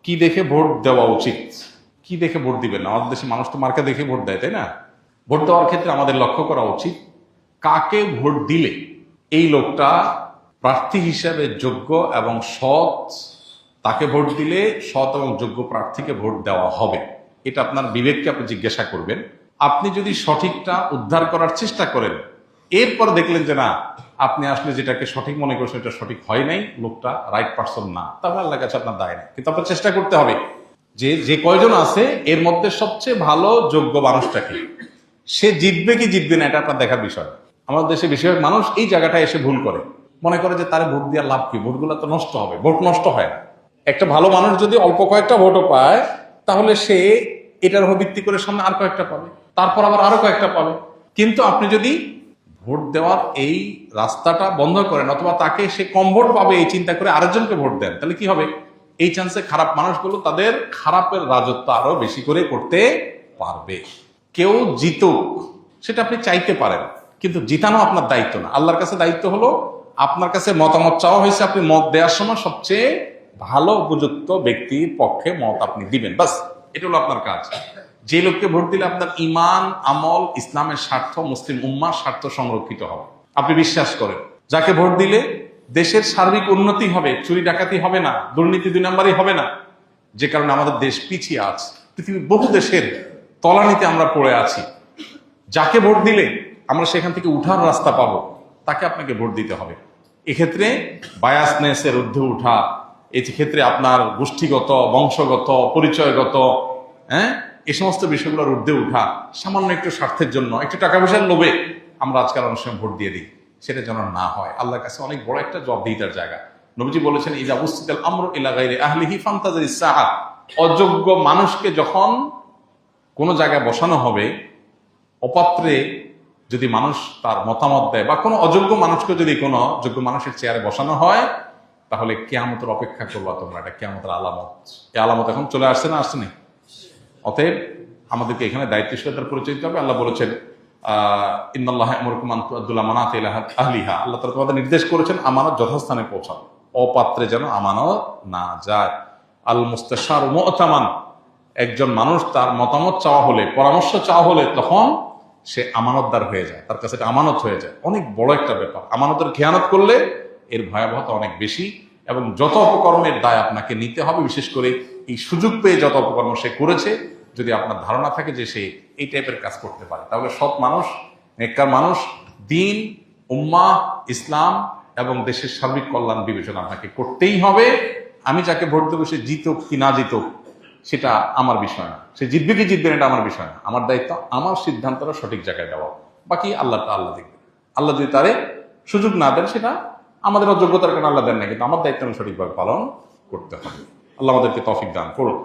কি দেখে ভোট দেওয়া উচিত, কি দেখে ভোট দিবেন না? আমাদের দেশে মানুষ তো মার্কা দেখে ভোট দেয়, তাই না? ভোট দেওয়ার ক্ষেত্রে আমাদের লক্ষ্য করা উচিত কাকে ভোট দিলে এই লোকটা প্রার্থী হিসেবে যোগ্য এবং সৎ, তাকে ভোট দিলে সৎ এবং যোগ্য প্রার্থীকে ভোট দেওয়া হবে। এটা আপনার বিবেককে আপনি জিজ্ঞাসা করবেন। আপনি যদি সঠিকটা উদ্ধার করার চেষ্টা করেন, এরপর দেখলেন যে না, আপনি আসলে যেটাকে সঠিক মনে করছেন এটা সঠিক হয় নাই, লোকটা রাইট পারসন না, তাহলে আল্লাহর কাছে আপনার দায় নেই। কিন্তু আপনার চেষ্টা করতে হবে যে যে কয়জন আছে এর মধ্যে সবচেয়ে ভালো যোগ্য মানুষটাকে, সে জিতবে কি জিতবে না এটা আপনার দেখার বিষয়। আমাদের দেশে বেশিরভাগ মানুষ এই জায়গাটায় এসে ভুল করে, মনে করে যে তার ভোট দেওয়ার লাভ কি, ভোটগুলো তো নষ্ট হবে। ভোট নষ্ট হয় না। একটা ভালো মানুষ যদি অল্প কয়েকটা ভোটও পায়, তাহলে সে এটার উপর ভিত্তি করে সামনে আর কয়েকটা পাবে, তারপর আবার আরো কয়েকটা পাবে। কিন্তু আপনি যদি ভোট দেওয়ার এই রাস্তাটা বন্ধ করেন, অথবা তাকে সে কম ভোট পাবে এই চিন্তা করে আরেকজনকে ভোট দেন, তাহলে কি হবে? এই চান্সে খারাপ মানুষগুলো তাদের খারাপের রাজত্ব আরো বেশি করে করতে পারবে। কেউ জিতুক সেটা আপনি চাইতে পারেন, কিন্তু জিতানো আপনার দায়িত্ব না। আল্লাহর কাছে দায়িত্ব হলো, আপনার কাছে মতামত চাওয়া হয়েছে, আপনি মত দেওয়ার সময় সবচেয়ে ভালো উপযুক্ত ব্যক্তির পক্ষে মত আপনি দিবেন, বাস। এটা হলো আপনার কাজ। যে লোককে ভোট দিলে আপনার ইমান, আমল, ইসলামের স্বার্থ, মুসলিম উম্মার স্বার্থ সংরক্ষিত হবে, আপনি বিশ্বাস করেন। যাকে ভোট দিলে দেশের সার্বিক উন্নতি হবে, চুরি ডাকাতি হবে না, দুর্নীতি 2 নম্বরই হবে না, যে কারণে আমাদের দেশ পিছিয়ে আছে। পৃথিবীর বহু দেশের তলানিতে আমরা পড়ে আছি। যাকে ভোট দিলে আমরা সেখান থেকে উঠার রাস্তা পাবো, তাকে আপনাকে ভোট দিতে হবে। এক্ষেত্রে বায়াসনেসের ঊর্ধ্বে উঠা, এক্ষেত্রে আপনার গোষ্ঠীগত, বংশগত, পরিচয়গত, এই সমস্ত বিষয়গুলোর ঊর্ধ্বে উঠা, সামান্য একটু স্বার্থের জন্য, একটু টাকা পয়সার লোভে আমরা আজকাল অনেক সময় ভোট দিয়ে দিই, সেটা যেন না হয়। আল্লাহর কাছে অনেক বড় একটা জবাবদিহিতার জায়গা। নবীজি বলেছেন, ইজা উসিতাল আমরু ইলা গায়রি আহলিহি ফান্তাজিরিস সাআ। অযোগ্য মানুষকে যখন কোনো জায়গায় বসানো হবে, অপাত্রে যদি মানুষ তার মতামত দেয়, বা কোনো অযোগ্য মানুষকে যদি কোনো যোগ্য মানুষের চেয়ারে বসানো হয়, তাহলে কিয়ামতের অপেক্ষা করবা তোমরা। এটা কিয়ামতের আলামত। এই আলামত এখন চলে আসছে না, আসছেনি? অতএব আমাদেরকে এখানে দায়িত্বশীলতার পরিচয় দিতে হবে। আল্লাহ বলেছেন, ইন্নাল্লাহা ইয়ামুরুকুম আন তুআদ্দুল আমানাতি ইলা আহলিহা। আল্লাহ তাআলা তোমাদের নির্দেশ করেছেন আমানত যথাস্থানে পৌঁছাও, অপাত্রে যেন আমানত না যায়। আল মুস্তাশারু মু'তামান। একজন মানুষ তার মতামত চাওয়া হলে, পরামর্শ চাওয়া হলে, তখন সে আমানতদার হয়ে যায়, তার কাছে এটা আমানত হয়ে যায়। অনেক বড় একটা ব্যাপার। আমানতের খেয়ানত করলে এর ভয়াবহতা অনেক বেশি, এবং যত অপকর্মের দায় আপনাকে নিতে হবে। বিশেষ করে এই সুযোগ পেয়ে যত অপকর্ম সে করেছে, যদি আপনার ধারণা থাকে যে সে এই টাইপের কাজ করতে পারে, তাহলে সৎ মানুষ, নেককার মানুষ, দিন, উম্মাহ, ইসলাম এবং দেশের সার্বিক কল্যাণ বিবেচনা আপনাকে করতেই হবে। আমি যাকে ভোট দেবো সে জিতুক কি না জিতুক সেটা আমার বিষয় না, সে জিতবে কি জিতবে এটা আমার বিষয় না। আমার দায়িত্ব আমার সিদ্ধান্তটা সঠিক জায়গায় দেওয়া, বাকি আল্লাহটা আল্লাহ দেখবে। আল্লাহ যদি তারে সুযোগ না দেন, সেটা আমাদের অযোগ্যতার কারণে আল্লাহ দেন না, কিন্তু আমার দায়িত্ব আমি সঠিকভাবে পালন করতে হবে। আল্লাহ আমাদেরকে তৌফিক দান করুন।